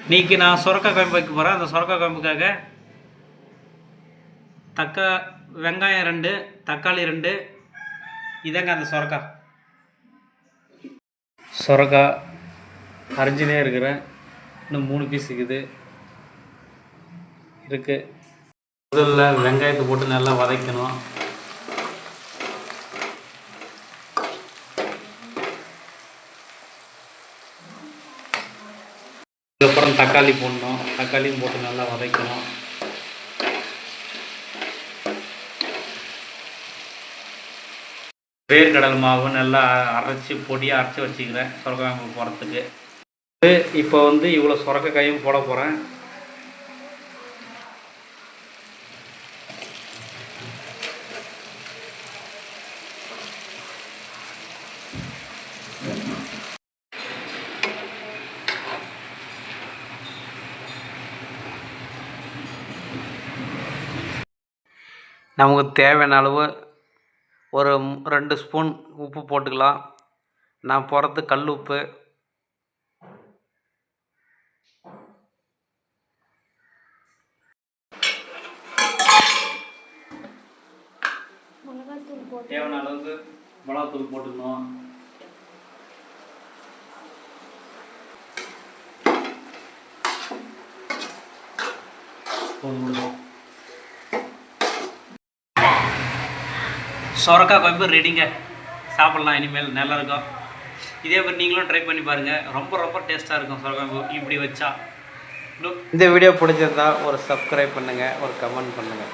இன்றைக்கி நான் சுரக்காய் குழம்பு வைக்க போகிறேன். அந்த சுரக்காய் குழம்புக்காக வெங்காயம் 2, தக்காளி 2, இதாங்க அந்த சுரக்காய் அரிஞ்சினே இருக்கிறேன். இன்னும் 3 பீஸ் இருக்குது. முதல்ல வெங்காயத்தை போட்டு நல்லா வதக்கணும். அதுக்கப்புறம் தக்காளி போடணும். தக்காளியும் போட்டு நல்லா வதக்கணும். வேர்க்கடலை மாவு நல்லா பொடியாக அரைச்சி வச்சுக்கிறேன் சுரக்காய் போடுறதுக்கு. இப்போ இவ்வளோ சுரக்காயும் போட போகிறேன். நமக்கு தேவையான அளவு ஒரு 2 ஸ்பூன் உப்பு போட்டுக்கலாம். நான் போடுறது கல் உப்பு. தேவையான அளவுக்கு மிளகாத்தூள் போட்டுக்கணும். சுரக்காய் குழம்பு ரெடிங்க. சாப்பிட்லாம். இனிமேல் நல்லா இருக்கும். இதே மாதிரி நீங்களும் ட்ரை பண்ணி பாருங்கள். ரொம்ப டேஸ்ட்டாக இருக்கும் சுரக்காய் குழம்பு இப்படி வச்சா. இந்த வீடியோ பிடிச்சிருந்தா ஒரு சப்ஸ்கிரைப் பண்ணுங்கள், ஒரு கமெண்ட் பண்ணுங்கள்.